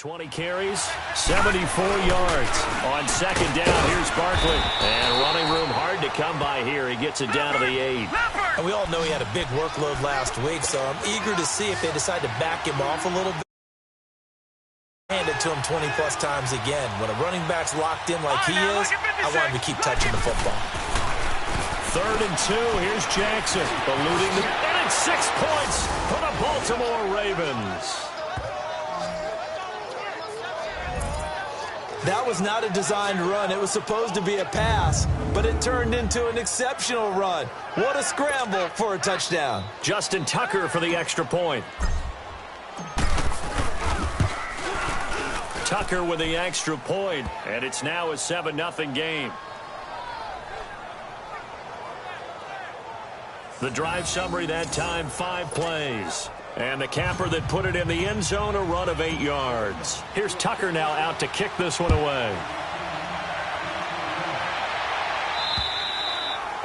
20 carries, 74 yards. On second down, here's Barkley. And running room hard to come by here. He gets it down to the 8. And we all know he had a big workload last week, so I'm eager to see if they decide to back him off a little bit. Hand it to him 20-plus times again. When a running back's locked in like he is, I want him to keep touching the football. 3rd and 2. Here's Jackson. Eluding the... And it's 6 points for the Baltimore Ravens. That was not a designed run. It was supposed to be a pass, but it turned into an exceptional run. What a scramble for a touchdown. Justin Tucker for the extra point. Tucker with the extra point, and it's now a 7-0 game. The drive summary that time, 5 plays. And the capper that put it in the end zone, a run of 8 yards. Here's Tucker now out to kick this one away.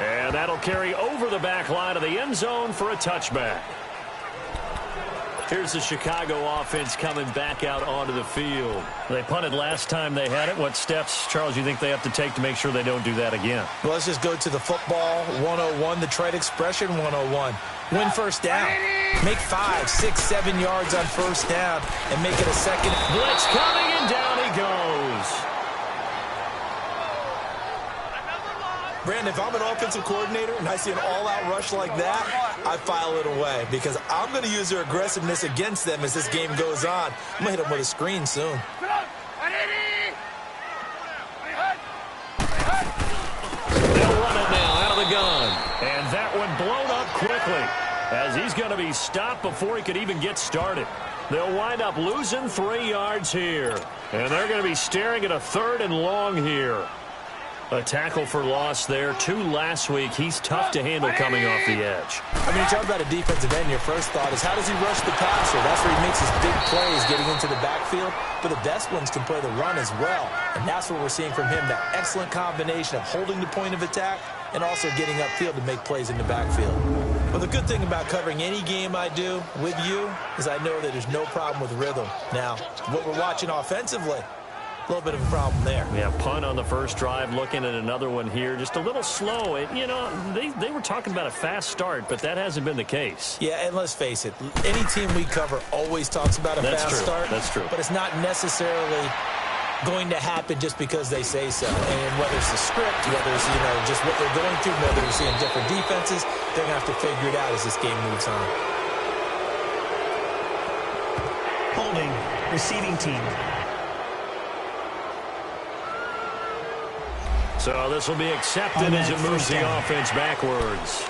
And that'll carry over the back line of the end zone for a touchback. Here's the Chicago offense coming back out onto the field. They punted last time they had it. What steps, Charles, you think they have to take to make sure they don't do that again? Well, let's just go to the football 101, the trade expression 101. Win first down. Make 5, 6, 7 yards on first down and make it a second. Blitz coming, and down he goes. Brandon, if I'm an offensive coordinator and I see an all-out rush like that, I file it away because I'm going to use their aggressiveness against them as this game goes on. I'm going to hit them with a screen soon. They'll run it now out of the gun. And that one blown up quickly as he's going to be stopped before he could even get started. They'll wind up losing 3 yards here. And they're going to be staring at a 3rd and long here. A tackle for loss there. 2 last week. He's tough to handle coming off the edge. I mean, you talk about a defensive end, your first thought is how does he rush the passer? That's where he makes his big plays getting into the backfield. But the best ones can play the run as well. And that's what we're seeing from him, that excellent combination of holding the point of attack and also getting upfield to make plays in the backfield. Well, the good thing about covering any game I do with you is I know that there's no problem with rhythm. Now, what we're watching offensively, a little bit of a problem there. Yeah, punt on the first drive, looking at another one here. Just a little slow. You know, they were talking about a fast start, but that hasn't been the case. Yeah, and let's face it, any team we cover always talks about a fast start. That's true. But it's not necessarily going to happen just because they say so. And whether it's the script, whether it's, you know, just what they're going through, whether they're seeing different defenses, they're going to have to figure it out as this game moves on. Holding, receiving team. So this will be accepted as it moves the offense backwards.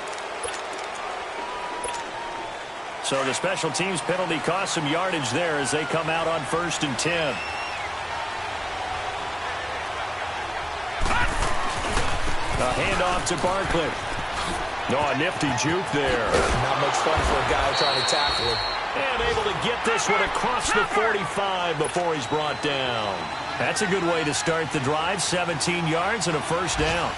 So the special teams penalty cost some yardage there as they come out on 1st and 10. A handoff to Barkley. Oh, a nifty juke there. Not much fun for a guy trying to tackle him. And able to get this one across the 45 before he's brought down. That's a good way to start the drive. 17 yards and a first down.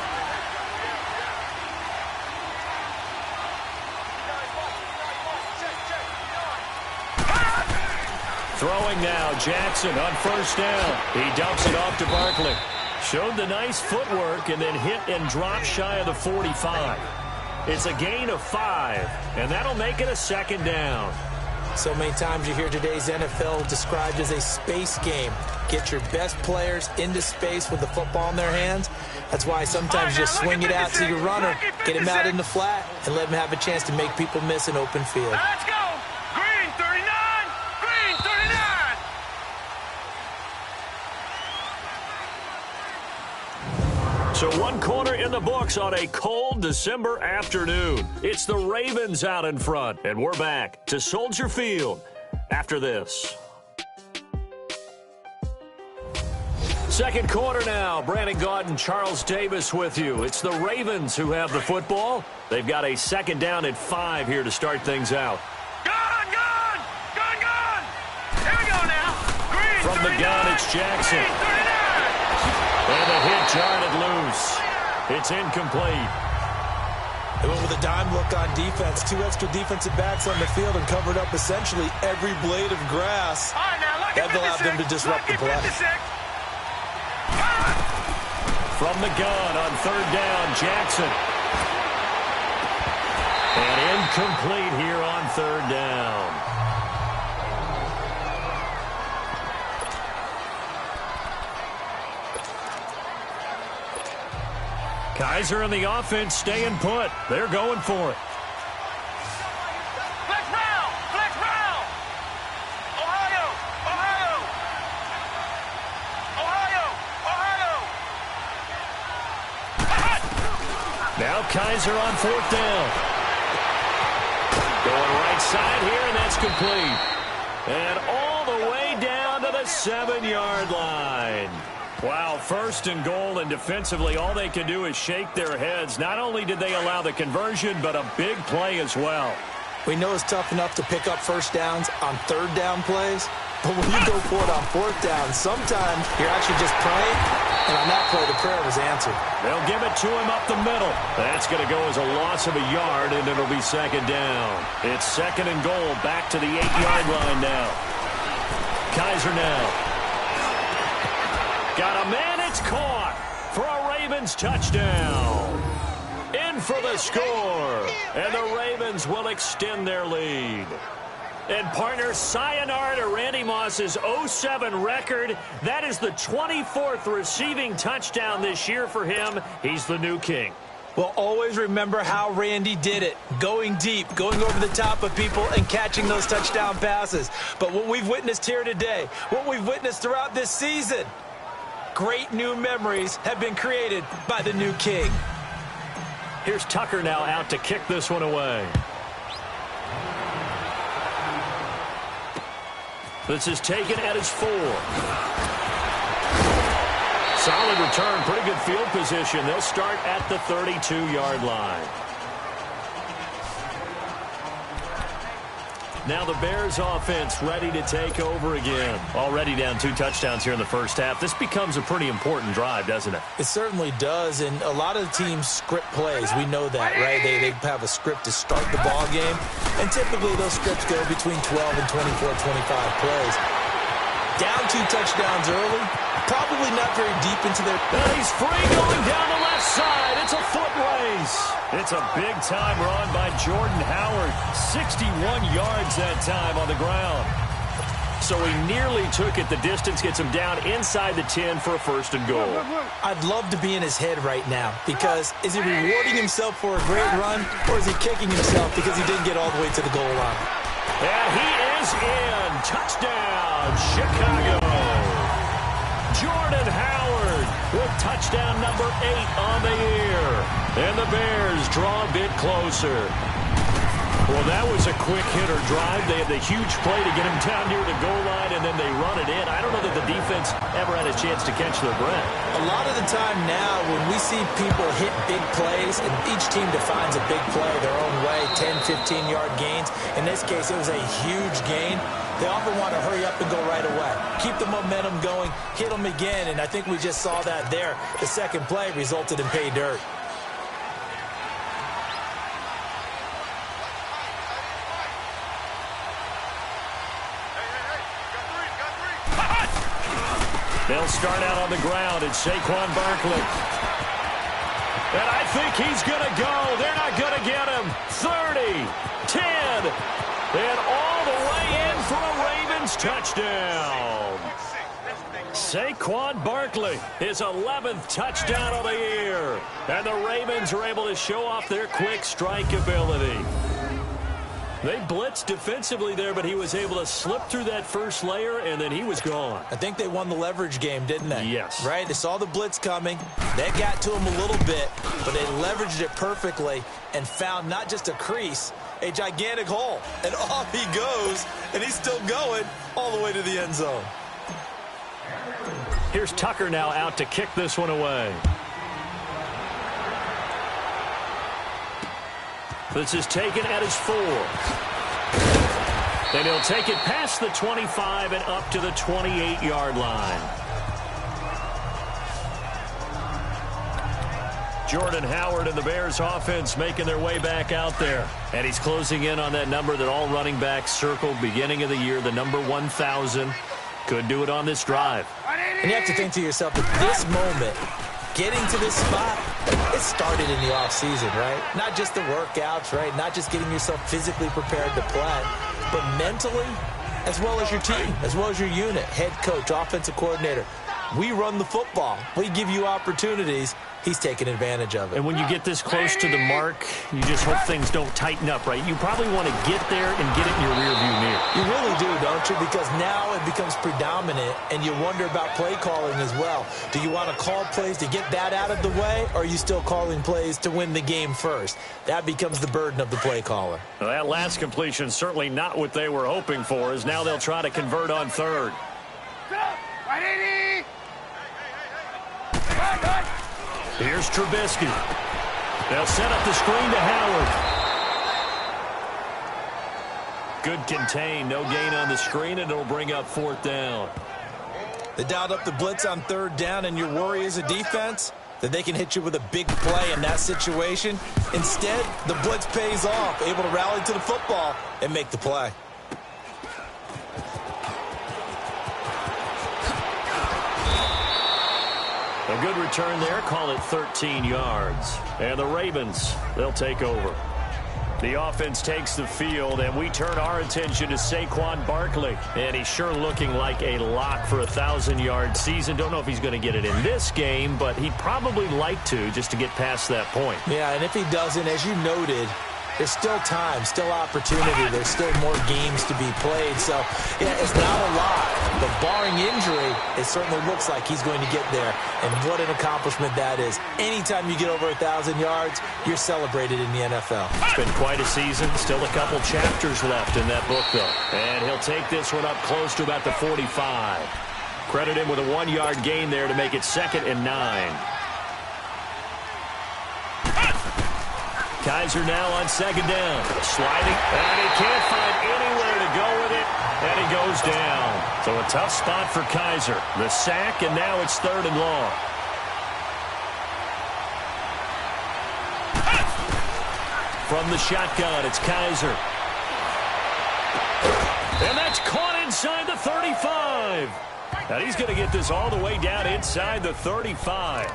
Throwing now, Jackson on first down. He dumps it off to Barkley. Showed the nice footwork and then hit and drop shy of the 45. It's a gain of 5, and that'll make it a second down. So many times you hear today's NFL described as a space game. Get your best players into space with the football in their hands. That's why sometimes you just swing it out to your runner, get him out in the flat, and let him have a chance to make people miss an open field. Let's go! Green 39! Green 39! So 1 quarter in the books on a cold December afternoon. It's the Ravens out in front, and we're back to Soldier Field after this. Second quarter now. Brandon Gaudin, Charles Davis with you. It's the Ravens who have the football. They've got a second down at 5 here to start things out. Gone! Gone! Gone! Gone! Here we go now. Green From the 39, gun, it's Jackson. Green 39. And a hit jarred it loose. It's incomplete. They went with a dime look on defense. 2 extra defensive backs on the field and covered up essentially every blade of grass. All right, now That allowed them to disrupt the play. From the gun on third down, Jackson. And incomplete here on third down. Kaiser and the offense staying put. They're going for it. Flex round! Flex round! Ohio! Ohio! Ohio! Ohio! Now Kaiser on fourth down. Going right side here, and that's complete. And all the way down to the 7-yard line. Wow, first and goal, and defensively all they can do is shake their heads. Not only did they allow the conversion, but a big play as well. We know it's tough enough to pick up first downs on third down plays, but when you go for it on fourth down, sometimes you're actually just praying, and on that play, the prayer was answered. They'll give it to him up the middle. That's going to go as a loss of a yard, and it'll be second down. It's second and goal, back to the 8-yard line now. Kaiser now. Got a man, it's caught for a Ravens touchdown. In for the score, and the Ravens will extend their lead. And partner, sayonara to Randy Moss's 0-7 record. That is the 24th receiving touchdown this year for him. He's the new king. Well, always remember how Randy did it. Going deep, going over the top of people, and catching those touchdown passes. But what we've witnessed here today, what we've witnessed throughout this season, great new memories have been created by the new king. Here's Tucker now out to kick this one away. This is taken at his 4. Solid return, pretty good field position. They'll start at the 32-yard line. Now the Bears offense ready to take over again. Already down 2 touchdowns here in the first half. This becomes a pretty important drive, doesn't it? It certainly does, and a lot of the teams script plays. We know that, right? They have a script to start the ball game, and typically those scripts go between 12 and 24, 25 plays. Down 2 touchdowns early, probably not very deep into their... He's free going down the left side. It's a foot race. It's a big-time run by Jordan Howard. 61 yards that time on the ground. So he nearly took it the distance, gets him down inside the 10 for a first and goal. I'd love to be in his head right now, because is he rewarding himself for a great run, or is he kicking himself because he didn't get all the way to the goal line? And he is in. Touchdown, Chicago. Jordan Howard with touchdown number 8 on the year. And the Bears draw a bit closer. Well, that was a quick hitter drive. They had the huge play to get him down near the goal line, and then they run it in. I don't know that the defense ever had a chance to catch their breath. A lot of the time now, when we see people hit big plays, and each team defines a big play their own way, 10, 15-yard gains. In this case, it was a huge gain. They often want to hurry up and go right away. Keep the momentum going, hit them again, and I think we just saw that there. The second play resulted in pay dirt. They'll start out on the ground. It's Saquon Barkley. And I think he's going to go. They're not going to get him. 30, 10, and all the way in for a Ravens touchdown. Saquon Barkley, his 11th touchdown of the year. And the Ravens are able to show off their quick strike ability. They blitzed defensively there, but he was able to slip through that first layer, and then he was gone. I think they won the leverage game, didn't they? Yes. Right? They saw the blitz coming. That got to him a little bit, but they leveraged it perfectly and found not just a crease, a gigantic hole. And off he goes, and he's still going all the way to the end zone. Here's Tucker now out to kick this one away. This is taken at his 4. And he'll take it past the 25 and up to the 28-yard line. Jordan Howard and the Bears offense making their way back out there. And he's closing in on that number that all running backs circled beginning of the year, the number 1,000. Could do it on this drive. And you have to think to yourself that this moment, getting to this spot, it started in the offseason, right? Not just the workouts, right? Not just getting yourself physically prepared to play, but mentally, as well as your team, as well as your unit, head coach, offensive coordinator. We run the football. We give you opportunities. He's taking advantage of it. And when you get this close to the mark, you just hope things don't tighten up, right? You probably want to get there and get it in your rearview mirror. You really do, don't you? Because now it becomes predominant, and you wonder about play calling as well. Do you want to call plays to get that out of the way, or are you still calling plays to win the game first? That becomes the burden of the play caller. Well, that last completion certainly not what they were hoping for, as now they'll try to convert on third. Here's Trubisky. They'll set up the screen to Howard. Good contain. No gain on the screen, and it'll bring up fourth down. They dialed up the blitz on third down, and your worry as a defense that they can hit you with a big play in that situation. Instead, the blitz pays off, able to rally to the football and make the play. A good return there. Call it 13 yards. And the Ravens, they'll take over. The offense takes the field, and we turn our attention to Saquon Barkley. And he's sure looking like a lock for a 1,000-yard season. Don't know if he's going to get it in this game, but he'd probably like to just to get past that point. Yeah, and if he doesn't, as you noted, there's still time, still opportunity. There's still more games to be played. So, yeah, it's not a lot. But barring injury, it certainly looks like he's going to get there. And what an accomplishment that is. Anytime you get over 1,000 yards, you're celebrated in the NFL. It's been quite a season. Still a couple chapters left in that book, though. And he'll take this one up close to about the 45. Credit him with a 1-yard gain there to make it 2nd and 9. Kaiser now on 2nd down. Sliding, and he can't find anywhere to go with it, and he goes down. So a tough spot for Kaiser. The sack, and now it's 3rd and long. From the shotgun, it's Kaiser. And that's caught inside the 35. And he's going to get this all the way down inside the 35.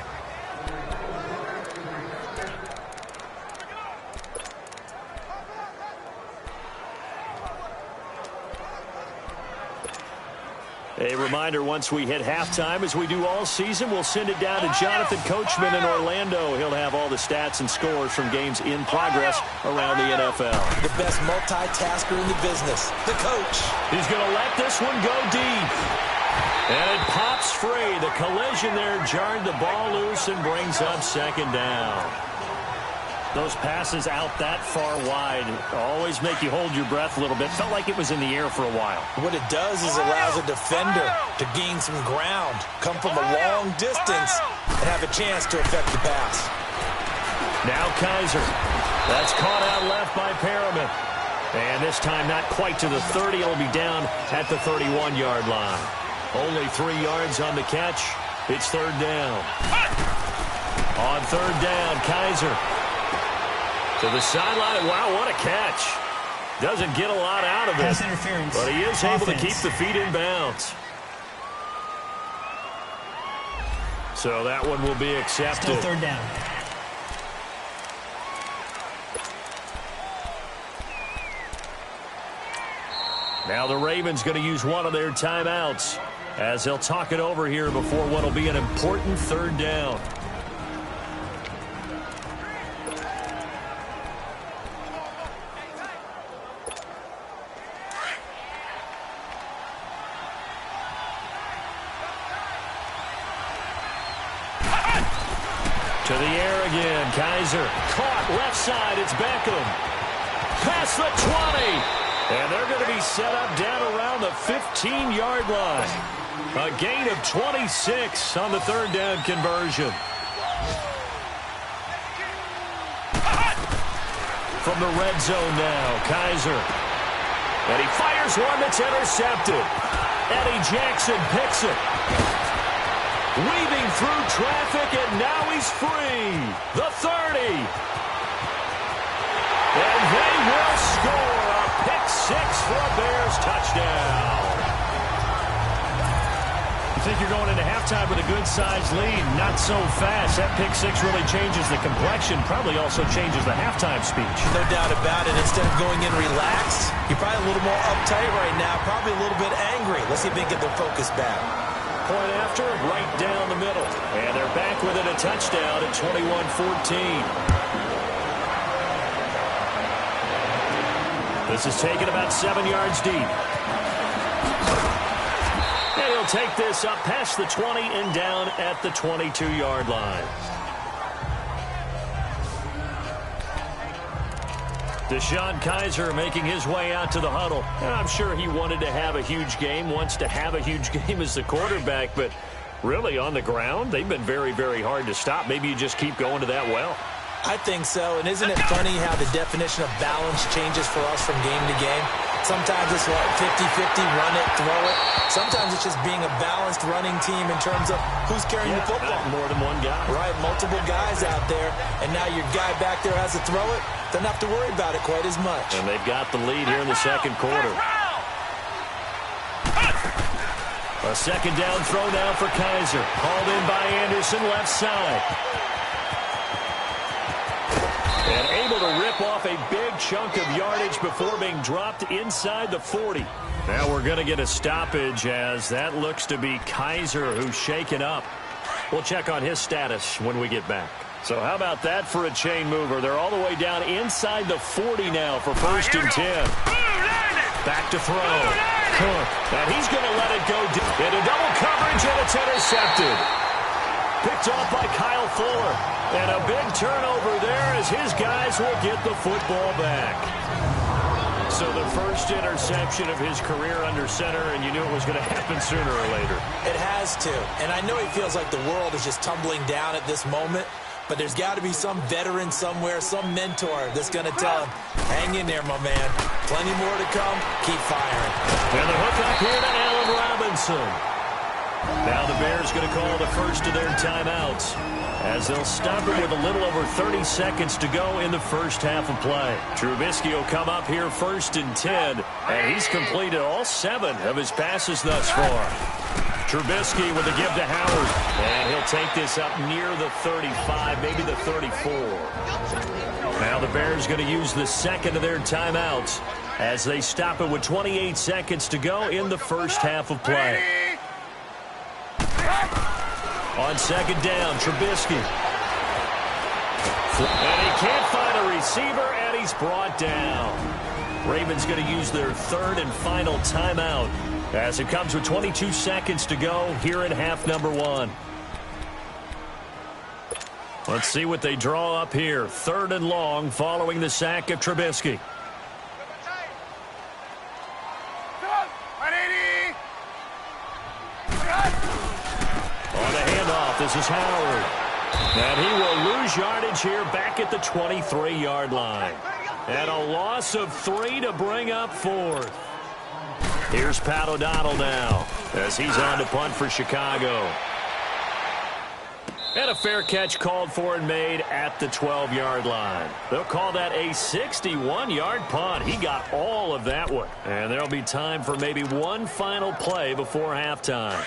A reminder, once we hit halftime, as we do all season, we'll send it down to Jonathan Coachman in Orlando. He'll have all the stats and scores from games in progress around the NFL. The best multitasker in the business, the coach. He's going to let this one go deep. And it pops free. The collision there jarred the ball loose and brings up 2nd down. Those passes out that far wide always make you hold your breath a little bit. Felt like it was in the air for a while. What it does is allows a defender to gain some ground, come from a long distance, and have a chance to affect the pass. Now Kaiser. That's caught out left by Perriman. And this time not quite to the 30. It'll be down at the 31-yard line. Only 3 yards on the catch. It's 3rd down. On 3rd down, Kaiser. To the sideline. Wow, what a catch. Doesn't get a lot out of it. Pass interference. But he is able to keep the feet in bounds. So that one will be accepted. Still 3rd down. Now the Ravens going to use one of their timeouts as they'll talk it over here before what will be an important 3rd down. To the air again. Kaiser caught left side. It's Beckham. Past the 20. And they're going to be set up down around the 15-yard line. A gain of 26 on the 3rd down conversion. From the red zone now, Kaiser. And he fires one that's intercepted. Eddie Jackson picks it. Weaving through traffic, and now he's free. The 30. And they will score a pick 6 for a Bears touchdown. think you're going into halftime with a good-sized lead. Not so fast. That pick six really changes the complexion. Probably also changes the halftime speech. No doubt about it. Instead of going in relaxed, you're probably a little more uptight right now. Probably a little bit angry. Let's see if they can get their focus back. Point after, right down the middle. And they're back with it, a touchdown at 21-14. This is taken about 7 yards deep. And he'll take this up past the 20 and down at the 22-yard line. Deshaun Kaiser making his way out to the huddle. And I'm sure he wanted to have a huge game, wants to have a huge game as the quarterback, but really on the ground, they've been very, very hard to stop. Maybe you just keep going to that well. I think so, and isn't it funny how the definition of balance changes for us from game to game? Sometimes it's like 50-50, run it, throw it. Sometimes it's just being a balanced running team in terms of who's carrying the football. More than one guy. Right, multiple guys out there, and now your guy back there has to throw it. Doesn't have to worry about it quite as much. And they've got the lead here in the second quarter. A second down throw now for Kaiser. Hauled in by Anderson, left side. And able to rip off a big chunk of yardage before being dropped inside the 40. Now we're going to get a stoppage as that looks to be Kaiser who's shaken up. We'll check on his status when we get back. So how about that for a chain mover? They're all the way down inside the 40 now for first and 10. Back to throw. Cook. And he's going to let it go into double coverage, and it's intercepted. Picked off by Kyle Fuller. And a big turnover there as his guys will get the football back. So the first interception of his career under center, and you knew it was going to happen sooner or later. It has to. And I know he feels like the world is just tumbling down at this moment, but there's got to be some veteran somewhere, some mentor that's going to tell him, hang in there, my man. Plenty more to come. Keep firing. And the hook up here to Allen Robinson. Now the Bears going to call the first of their timeouts as they'll stop it with a little over 30 seconds to go in the first half of play. Trubisky will come up here first and 10, and he's completed all 7 of his passes thus far. Trubisky with a give to Howard, and he'll take this up near the 35, maybe the 34. Now the Bears going to use the second of their timeouts as they stop it with 28 seconds to go in the first half of play. On second down, Trubisky. And he can't find a receiver, and he's brought down. Ravens going to use their third and final timeout as it comes with 22 seconds to go here in half number 1. Let's see what they draw up here. Third and long following the sack of Trubisky. This is Howard. And he will lose yardage here back at the 23-yard line. And a loss of 3 to bring up fourth. Here's Pat O'Donnell now as he's on to punt for Chicago. And a fair catch called for and made at the 12-yard line. They'll call that a 61-yard punt. He got all of that one. And there'll be time for maybe one final play before halftime.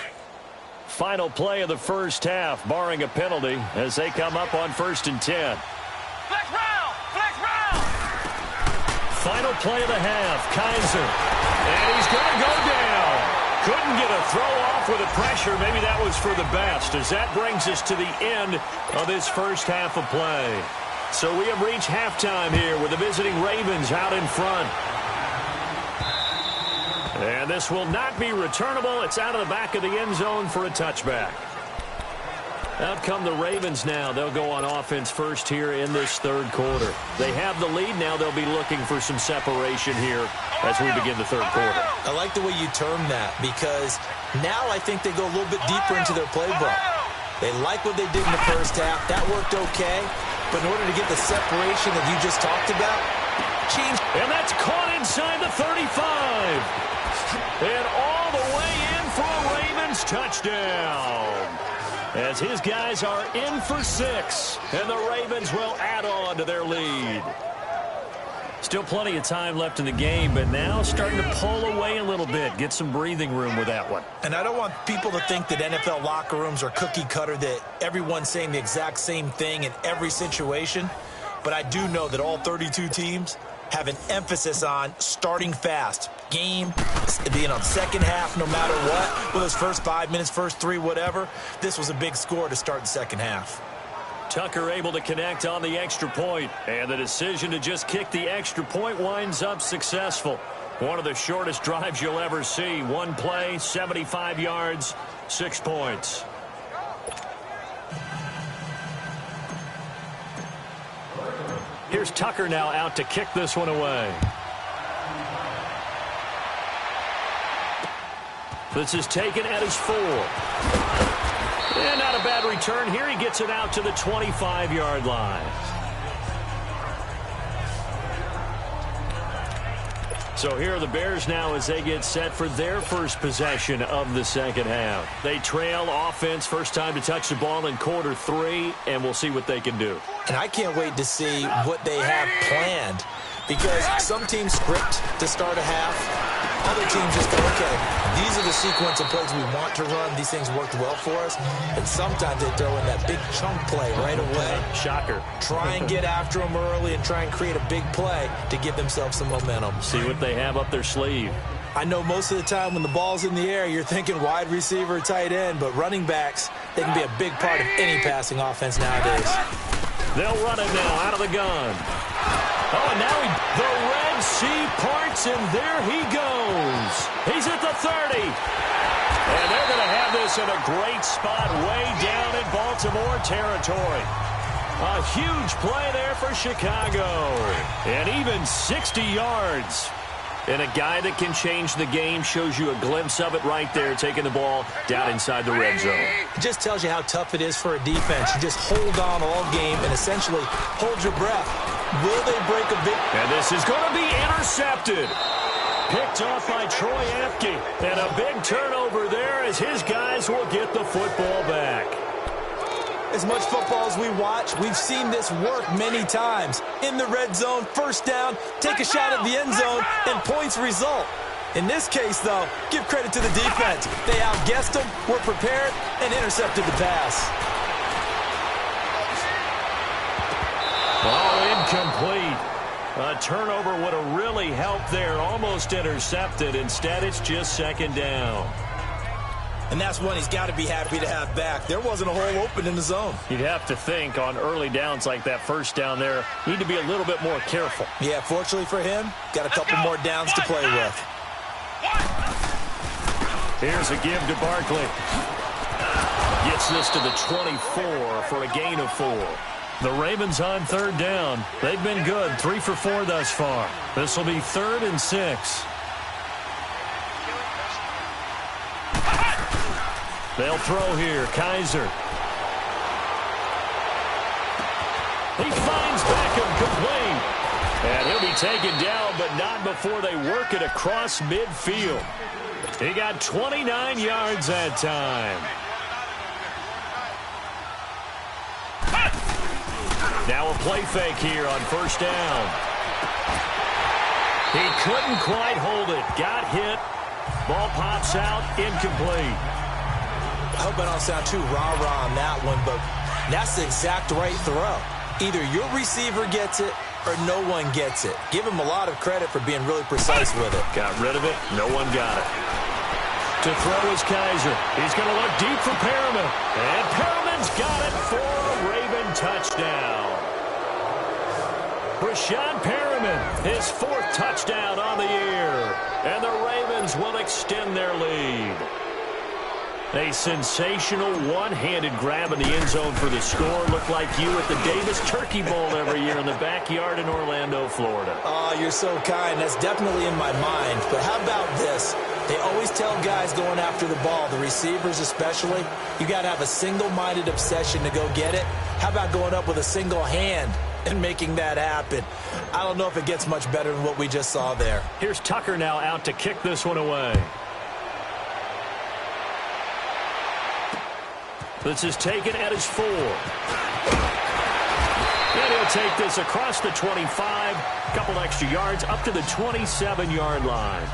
Final play of the first half, barring a penalty, as they come up on first and 10. Flex round! Flex round! Final play of the half, Kaiser. And he's going to go down. Couldn't get a throw off with the pressure. Maybe that was for the best, as that brings us to the end of this first half of play. So we have reached halftime here with the visiting Ravens out in front. And this will not be returnable. It's out of the back of the end zone for a touchback. Out come the Ravens now. They'll go on offense first here in this third quarter. They have the lead. Now they'll be looking for some separation here as we begin the third quarter. I like the way you term that, because now I think they go a little bit deeper into their playbook. They like what they did in the first half. That worked okay. But in order to get the separation that you just talked about, change. And that's caught inside the 35. And all the way in for a Ravens touchdown. As his guys are in for 6. And the Ravens will add on to their lead. Still plenty of time left in the game, but now starting to pull away a little bit. Get some breathing room with that one. And I don't want people to think that NFL locker rooms are cookie cutter, that everyone's saying the exact same thing in every situation. But I do know that all 32 teams have an emphasis on starting fast. Game, being on second half no matter what. Whether it's first 5 minutes, first 3, whatever. This was a big score to start the second half. Tucker able to connect on the extra point, and the decision to just kick the extra point winds up successful. One of the shortest drives you'll ever see. One play, 75 yards, 6 points. Here's Tucker now out to kick this one away. This is taken at his 4. And not a bad return here. He gets it out to the 25-yard line. So here are the Bears now as they get set for their first possession of the second half. They trail offense, first time to touch the ball in quarter 3, and we'll see what they can do. And I can't wait to see what they have planned, because some teams script to start a half. Other teams just go, okay, these are the sequence of plays we want to run. These things worked well for us. And sometimes they throw in that big chunk play right away. Shocker. Try and get after them early and try and create a big play to give themselves some momentum. See what they have up their sleeve. I know most of the time when the ball's in the air, you're thinking wide receiver, tight end, but running backs, they can be a big part of any passing offense nowadays. They'll run it now out of the gun. Oh, and now the Red Sea parts, and there he goes. He's at the 30. And they're going to have this in a great spot way down in Baltimore territory. A huge play there for Chicago. And even 60 yards. And a guy that can change the game, shows you a glimpse of it right there, taking the ball down inside the red zone. It just tells you how tough it is for a defense. You just hold on all game and essentially hold your breath. Will they break a big... And this is going to be intercepted. Picked off by Troy Apke. And a big turnover there as his guys will get the football back. As much football as we watch, we've seen this work many times. In the red zone, first down, take a shot at the end zone, and points result. In this case, though, give credit to the defense. They outguessed them, were prepared, and intercepted the pass. Oh, incomplete. A turnover would have really helped there. Almost intercepted. Instead, it's just second down. And that's one he's got to be happy to have back. There wasn't a hole open in the zone. You'd have to think on early downs like that first down there, need to be a little bit more careful. Yeah, fortunately for him, got a couple more downs to play with. Here's a give to Barkley. Gets this to the 24 for a gain of 4. The Ravens on third down. They've been good, 3 for 4 thus far. This will be 3rd and 6. They'll throw here. Kaiser. He finds Beckham complete. And he'll be taken down, but not before they work it across midfield. He got 29 yards that time. Now a play fake here on first down. He couldn't quite hold it. Got hit. Ball pops out. Incomplete. I hope I don't sound too rah-rah on that one, but that's the exact right throw. Either your receiver gets it or no one gets it. Give him a lot of credit for being really precise with it. Got rid of it. No one got it. To throw is Kaiser. He's going to look deep for Perriman. And Perriman's got it for a Raven touchdown. Rashad Perriman, his 4th touchdown on the year. And the Ravens will extend their lead. A sensational one-handed grab in the end zone for the score. Looked like you at the Davis Turkey Bowl every year in the backyard in Orlando, Florida. Oh, you're so kind. That's definitely in my mind. But how about this? They always tell guys going after the ball, the receivers especially, you got to have a single-minded obsession to go get it. How about going up with a single hand and making that happen? I don't know if it gets much better than what we just saw there. Here's Tucker now out to kick this one away. This is taken at his 4. And he'll They'll take this across the 25, a couple extra yards, up to the 27-yard line.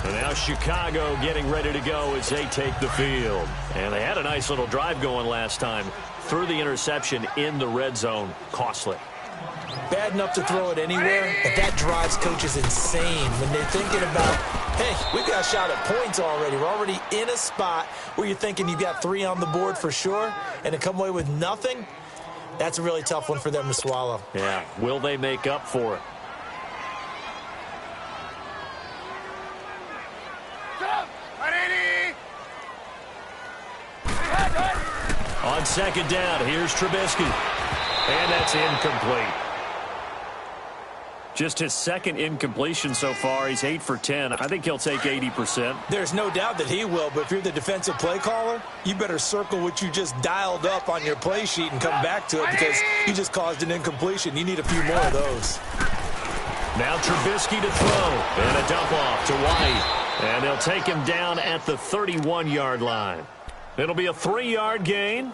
And now Chicago getting ready to go as they take the field. And they had a nice little drive going last time. Threw the interception in the red zone. Costly. Bad enough to throw it anywhere, but that drives coaches insane when they're thinking about, hey, we've got a shot at points already. We're already in a spot where you're thinking you've got 3 on the board for sure, and to come away with nothing, that's a really tough one for them to swallow. Yeah, will they make up for it? On second down, here's Trubisky. And that's incomplete. Just his second incompletion so far. He's 8 for 10. I think he'll take 80%. There's no doubt that he will, but if you're the defensive play caller, you better circle what you just dialed up on your play sheet and come back to it because you just caused an incompletion. You need a few more of those. Now Trubisky to throw. And a dump off to White. And they'll take him down at the 31-yard line. It'll be a 3-yard gain.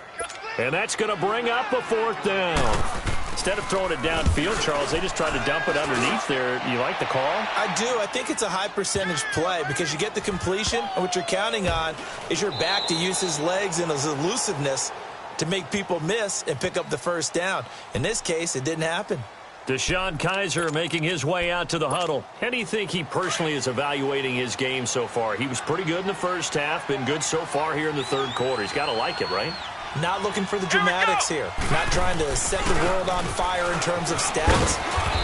And that's going to bring up a 4th down. Instead of throwing it downfield, Charles, they just tried to dump it underneath there. You like the call? I do. I think it's a high percentage play because you get the completion, and what you're counting on is your back to use his legs and his elusiveness to make people miss and pick up the 1st down. In this case, it didn't happen. DeShone Kizer making his way out to the huddle. How do you think he personally is evaluating his game so far? He was pretty good in the first half, been good so far here in the 3rd quarter. He's got to like it, right? Not looking for the dramatics here. Not trying to set the world on fire in terms of stats.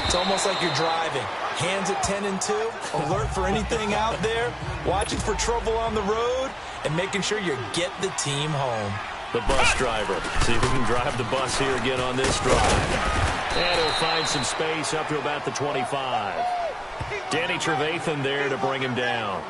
It's almost like you're driving. Hands at 10 and 2, alert for anything out there, watching for trouble on the road, and making sure you get the team home. The bus driver. See if we can drive the bus here again on this drive. And he'll find some space up to about the 25. Danny Trevathan there to bring him down.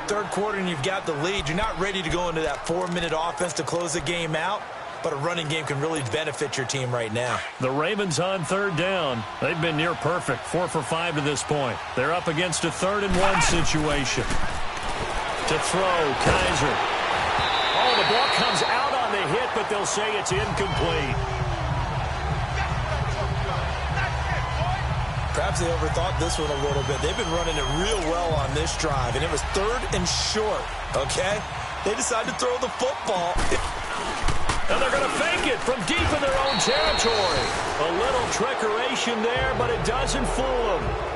3rd quarter and you've got the lead. You're not ready to go into that 4-minute offense to close the game out, but a running game can really benefit your team right now. The Ravens on 3rd down. They've been near perfect, 4 for 5 to this point. They're up against a 3rd and 1 situation. To throw, Kizer. Oh, the ball comes out on the hit, but they'll say it's incomplete. Perhaps they overthought this one a little bit. They've been running it real well on this drive, and it was 3rd and short, okay? They decided to throw the football. And they're going to fake it from deep in their own territory. A little trickeration there, but it doesn't fool them.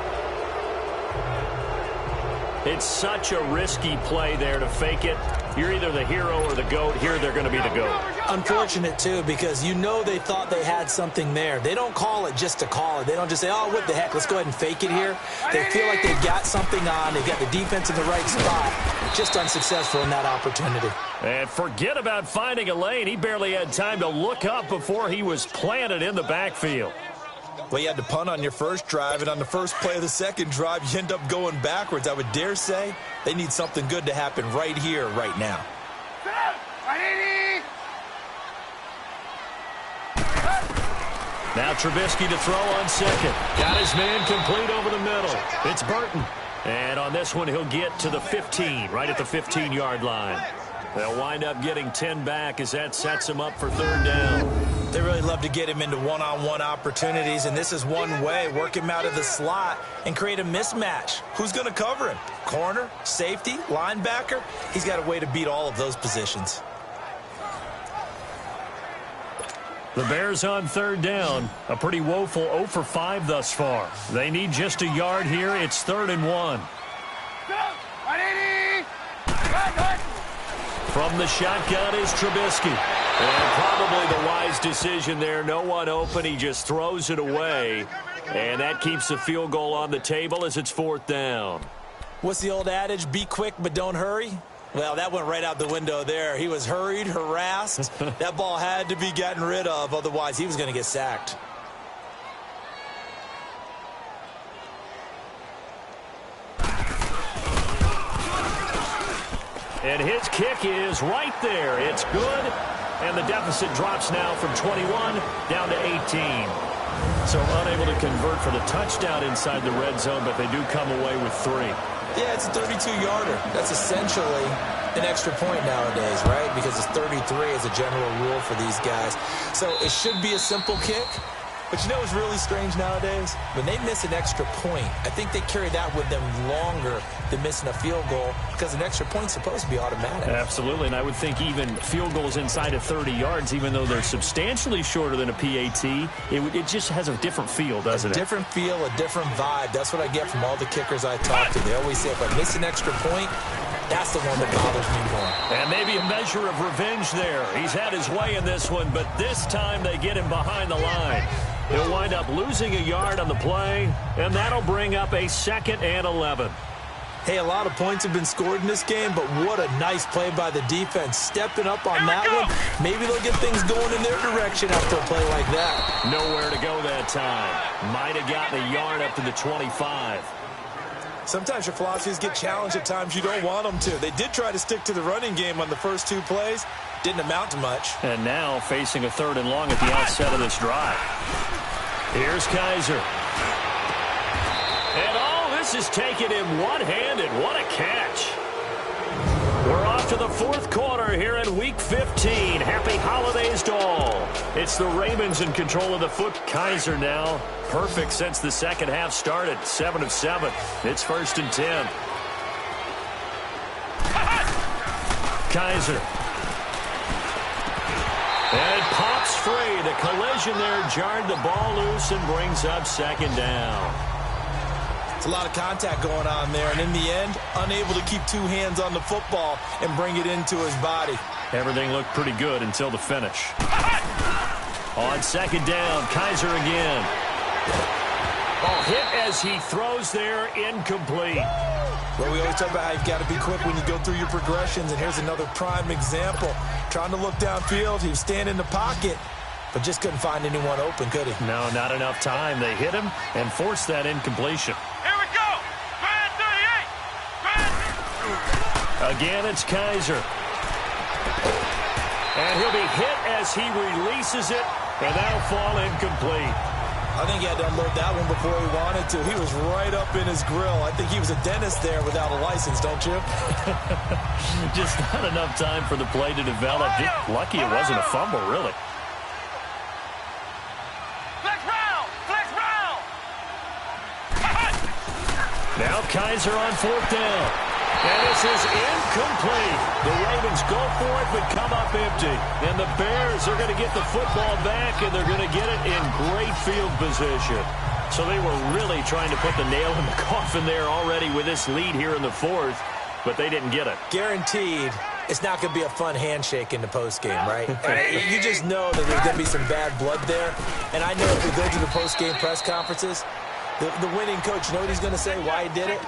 It's such a risky play there to fake it. You're either the hero or the GOAT. Here they're going to be the GOAT. Unfortunate, too, because you know they thought they had something there. They don't call it just to call it. They don't just say, oh, what the heck, let's go ahead and fake it here. They feel like they've got something on. They've got the defense in the right spot. Just unsuccessful in that opportunity. And forget about finding a lane. He barely had time to look up before he was planted in the backfield. Well, you had to punt on your first drive, and on the first play of the second drive, you end up going backwards. I would dare say they need something good to happen right here, right now. Now Trubisky to throw on second. Got his man complete over the middle. It's Burton. And on this one, he'll get to the 15, right at the 15-yard line. They'll wind up getting 10 back as that sets him up for 3rd down. They really love to get him into one-on-one opportunities, and this is one way. Work him out of the slot and create a mismatch. Who's going to cover him? Corner, safety, linebacker? He's got a way to beat all of those positions. The Bears on 3rd down. A pretty woeful 0 for 5 thus far. They need just a yard here. It's 3rd and 1. From the shotgun is Trubisky. And probably the wise decision there. No one open. He just throws it away. And that keeps the field goal on the table as it's 4th down. What's the old adage? Be quick, but don't hurry. Well, that went right out the window there. He was hurried, harassed. That ball had to be gotten rid of. Otherwise, he was going to get sacked. And his kick is right there. It's good. And the deficit drops now from 21 down to 18. So unable to convert for the touchdown inside the red zone, but they do come away with 3. Yeah, it's a 32-yarder. That's essentially an extra point nowadays, right? Because it's 33 as a general rule for these guys. So it should be a simple kick. But you know what's really strange nowadays? When they miss an extra point, I think they carry that with them longer than missing a field goal because an extra point's supposed to be automatic. Absolutely, and I would think even field goals inside of 30 yards, even though they're substantially shorter than a PAT, it just has a different feel, doesn't it? A different feel, a different vibe. That's what I get from all the kickers I talk to. They always say, if I miss an extra point, that's the one that bothers me more. And maybe a measure of revenge there. He's had his way in this one, but this time they get him behind the line. He'll wind up losing a yard on the play, and that'll bring up a 2nd and 11. Hey, a lot of points have been scored in this game, but what a nice play by the defense. Stepping up on that one, maybe they'll get things going in their direction after a play like that. Nowhere to go that time. Might have gotten a yard up to the 25. Sometimes your philosophies get challenged at times you don't want them to. They did try to stick to the running game on the first 2 plays. Didn't amount to much. And now facing a 3rd and long at the outset of this drive. Here's Kaiser. And this is taken in one-handed. What a catch. We're off to the 4th quarter here in Week 15. Happy holidays to all. It's the Ravens in control of the foot. Kaiser now perfect since the second half started. 7 of 7. It's 1st and 10. Kaiser. And it pops free. The collision there jarred the ball loose and brings up 2nd down. It's a lot of contact going on there, and in the end, unable to keep 2 hands on the football and bring it into his body. Everything looked pretty good until the finish. On 2nd down, Kaiser again. Hit as he throws there, incomplete. Well, we always talk about how you've got to be quick when you go through your progressions, and here's another prime example. Trying to look downfield, he was standing in the pocket, but just couldn't find anyone open, could he? No, not enough time. They hit him and forced that incompletion. Here we go. Bad 38. Again, it's Kaiser. And he'll be hit as he releases it, and that'll fall incomplete. I think he had to unload that one before he wanted to. He was right up in his grill. I think he was a dentist there without a license, don't you? Just not enough time for the play to develop. Just lucky it wasn't a fumble, really. Flex round. Flex round. Now Kaiser on 4th down. And this is incomplete. The Ravens go for it, but come up empty. And the Bears are going to get the football back, and they're going to get it in great field position. So they were really trying to put the nail in the coffin there already with this lead here in the 4th, but they didn't get it. Guaranteed, it's not going to be a fun handshake in the postgame, right? You just know that there's going to be some bad blood there. And I know if we go to the postgame press conferences, the winning coach, you know what he's going to say, why he did it?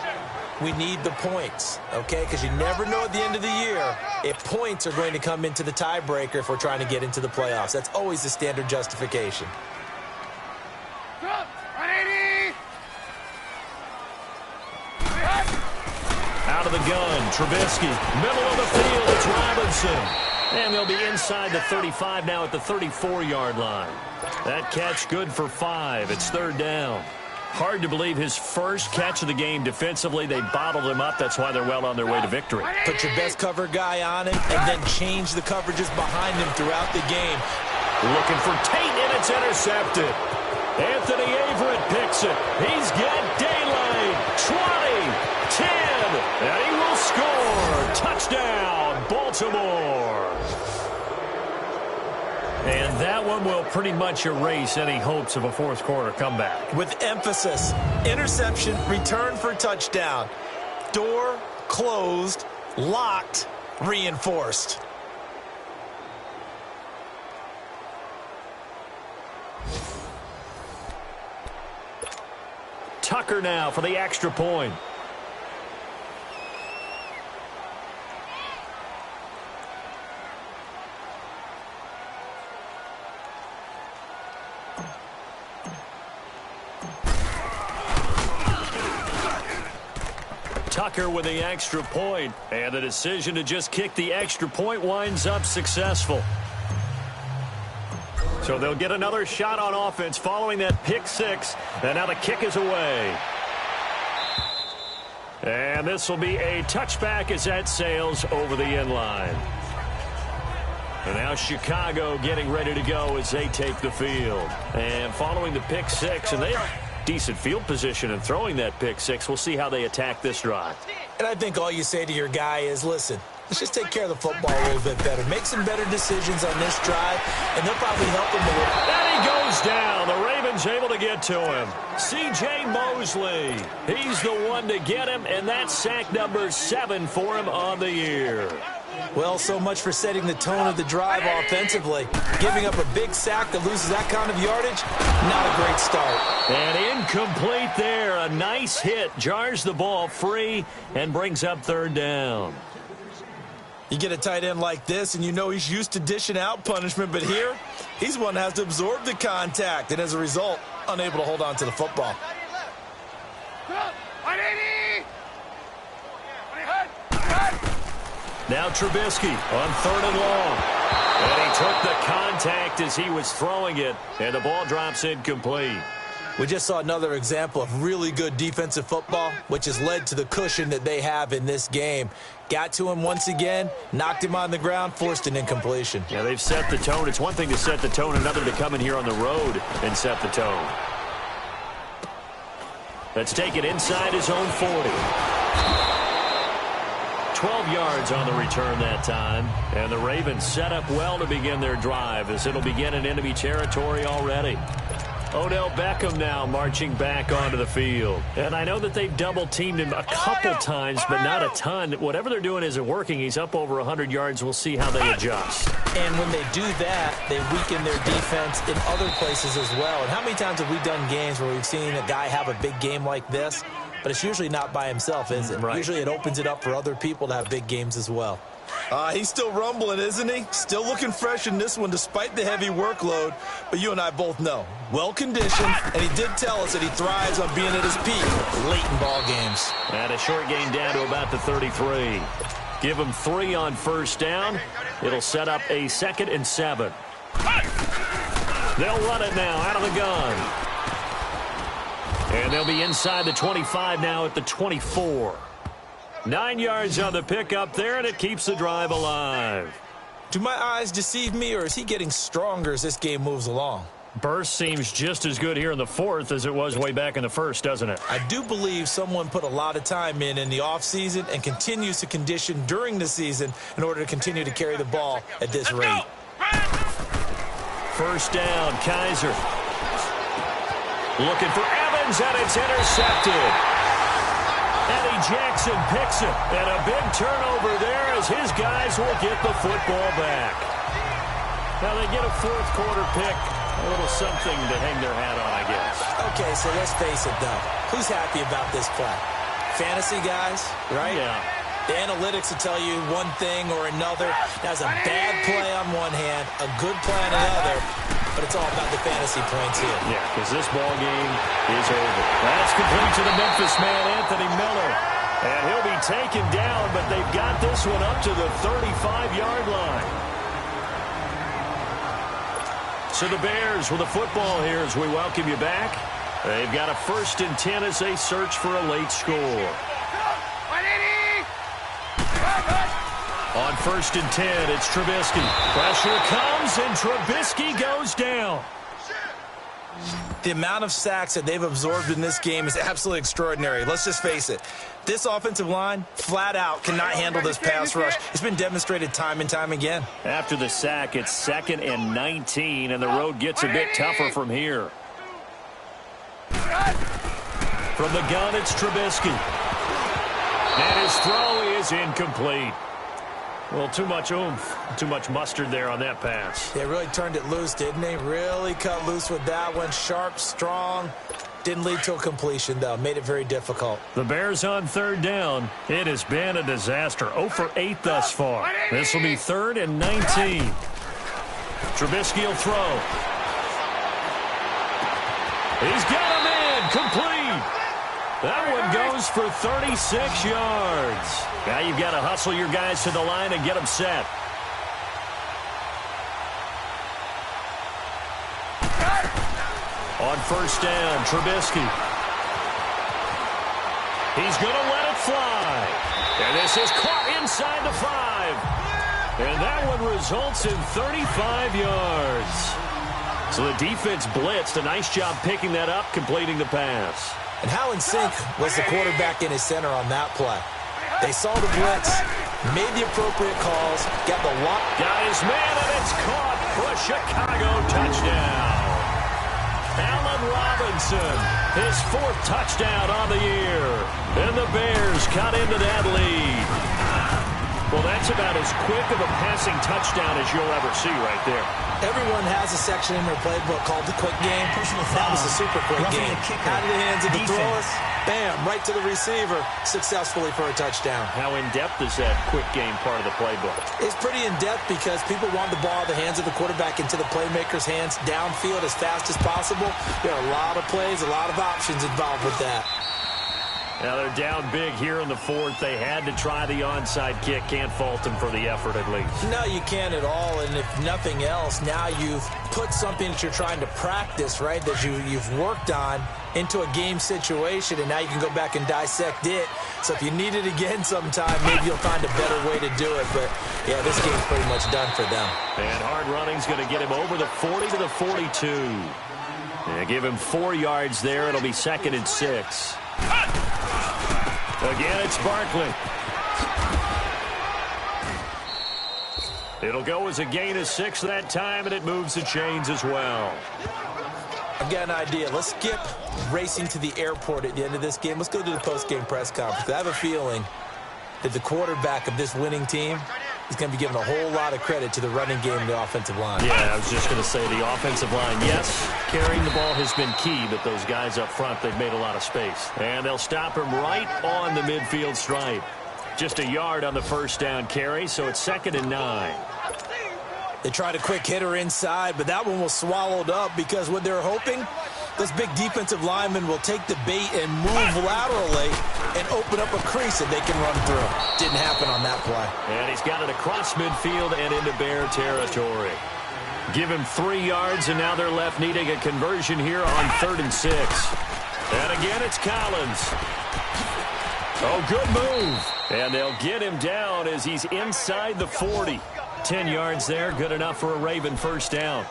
We need the points, okay? Because you never know at the end of the year if points are going to come into the tiebreaker if we're trying to get into the playoffs. That's always the standard justification. 180. Out of the gun, Trubisky. Middle of the field, it's Robinson. And they'll be inside the 35 now at the 34-yard line. That catch good for 5. It's 3rd down. Hard to believe his first catch of the game defensively. They bottled him up. That's why they're well on their way to victory. Put your best cover guy on him and then change the coverages behind him throughout the game. Looking for Tate, and it's intercepted. Anthony Averett picks it. He's got daylight. 20, 10, and he will score. Touchdown, Baltimore. And that one will pretty much erase any hopes of a 4th quarter comeback. With emphasis, interception, return for touchdown. Door closed, locked, reinforced. Tucker now for the extra point. Tucker with the extra point, and the decision to just kick the extra point winds up successful. So they'll get another shot on offense following that pick 6, and now the kick is away. And this will be a touchback as that sails over the end line. And now Chicago getting ready to go as they take the field. And following the pick six, and they have decent field position in throwing that pick six. We'll see how they attack this drive. And I think all you say to your guy is, listen, let's just take care of the football a little bit better. Make some better decisions on this drive, and they'll probably help him a little. And he goes down. The Ravens able to get to him. C.J. Mosley. He's the one to get him, and that's sack number 7 for him on the year. Well, so much for setting the tone of the drive offensively. Giving up a big sack that loses that kind of yardage, not a great start. And incomplete there. A nice hit. Jars the ball free and brings up third down. You get a tight end like this, and you know he's used to dishing out punishment, but here, he's one that has to absorb the contact, and as a result, unable to hold on to the football. Now Trubisky on third and long. And he took the contact as he was throwing it, and the ball drops incomplete. We just saw another example of really good defensive football, which has led to the cushion that they have in this game. Got to him once again, knocked him on the ground, forced an incompletion. Yeah, they've set the tone. It's one thing to set the tone, another to come in here on the road and set the tone. Let's take it inside his own 40. 12 yards on the return that time. And the Ravens set up well to begin their drive as it'll begin in enemy territory already. Odell Beckham now marching back onto the field. And I know that they've double-teamed him a couple times, but not a ton. Whatever they're doing isn't working. He's up over 100 yards. We'll see how they adjust. And when they do that, they weaken their defense in other places as well. And how many times have we done games where we've seen a guy have a big game like this? But it's usually not by himself, is it? Right. Usually it opens it up for other people to have big games as well. He's still rumbling, isn't he? Still looking fresh in this one despite the heavy workload. But you and I both know, well-conditioned, and he did tell us that he thrives on being at his peak late in ball games. And a short gain down to about the 33. Give him 3 on first down. It'll set up a 2nd and 7. They'll run it now out of the gun. And they'll be inside the 25 now at the 24. 9 yards on the pickup there, and it keeps the drive alive. Do my eyes deceive me, or is he getting stronger as this game moves along? Burst seems just as good here in the fourth as it was way back in the first, doesn't it? I do believe someone put a lot of time in the offseason and continues to condition during the season in order to continue to carry the ball at this rate. First down, Kaiser. Looking for Evans, and it's intercepted. Eddie Jackson picks it, and a big turnover there as his guys will get the football back. Now they get a fourth quarter pick, a little something to hang their hat on, I guess. Okay, so let's face it, though. Who's happy about this play? Fantasy guys, right? Yeah. The analytics will tell you one thing or another. That's a bad play on one hand, a good play on another, but it's all about the fantasy points here. Yeah, because this ball game is over. That's complete to the Memphis man, Anthony Miller. And he'll be taken down, but they've got this one up to the 35-yard line. So the Bears with the football here as we welcome you back. They've got a 1st and 10 as they search for a late score. On 1st and 10, it's Trubisky. Pressure comes, and Trubisky goes down. The amount of sacks that they've absorbed in this game is absolutely extraordinary. Let's just face it. This offensive line, flat out, cannot handle this pass rush. It's been demonstrated time and time again. After the sack, it's 2nd and 19, and the road gets a bit tougher from here. From the gun, it's Trubisky. And his throw is incomplete. Well, too much oomph, too much mustard there on that pass. They really turned it loose, didn't they? Really cut loose with that one. Sharp, strong. Didn't lead to a completion, though. Made it very difficult. The Bears on 3rd down. It has been a disaster. 0 for 8 thus far. This will be 3rd and 19. Trubisky will throw. He's got him in. Complete. That one goes for 36 yards. Now you've got to hustle your guys to the line and get them set. On 1st down, Trubisky. He's going to let it fly. And this is caught inside the 5. And that one results in 35 yards. So the defense blitzed. A nice job picking that up, completing the pass. And how in sync was the quarterback in his center on that play? They saw the blitz, made the appropriate calls, got the lock. Got his man, and it's caught for a Chicago touchdown. Allen Robinson, his 4th touchdown on the year. And the Bears cut into that lead. Well, that's about as quick of a passing touchdown as you'll ever see right there. Everyone has a section in their playbook called the quick game. That was a super quick game. Out of the hands of the throwers, bam, right to the receiver, successfully for a touchdown. How in-depth is that quick game part of the playbook? It's pretty in-depth because people want the ball in the hands of the quarterback into the playmaker's hands downfield as fast as possible. There are a lot of plays, a lot of options involved with that. Now they're down big here in the 4th. They had to try the onside kick. Can't fault them for the effort at least. No, you can't at all. And if nothing else, now you've put something that you're trying to practice, right, that you've worked on into a game situation, and now you can go back and dissect it. So if you need it again sometime, maybe you'll find a better way to do it. But, yeah, this game's pretty much done for them. And hard running's going to get him over the 40 to the 42. Give him 4 yards there. It'll be 2nd and 6. Again, it's Barkley. It'll go as a gain of 6 that time, and it moves the chains as well. I've got an idea. Let's skip racing to the airport at the end of this game. Let's go to the post-game press conference. I have a feeling that the quarterback of this winning team is going to be giving a whole lot of credit to the running game and the offensive line. Yeah, I was just going to say the offensive line, yes, carrying the ball has been key, but those guys up front, they've made a lot of space. And they'll stop him right on the midfield stripe. Just a yard on the first down carry, so it's 2nd and 9. They tried a quick hitter inside, but that one was swallowed up because what they're hoping, those big defensive linemen will take the bait and move laterally and open up a crease that they can run through. Didn't happen on that play. And he's got it across midfield and into Bear territory. Give him 3 yards, and now they're left needing a conversion here on 3rd and 6. And again, it's Collins. Oh, good move. And they'll get him down as he's inside the 40. 10 yards there, good enough for a Raven first down.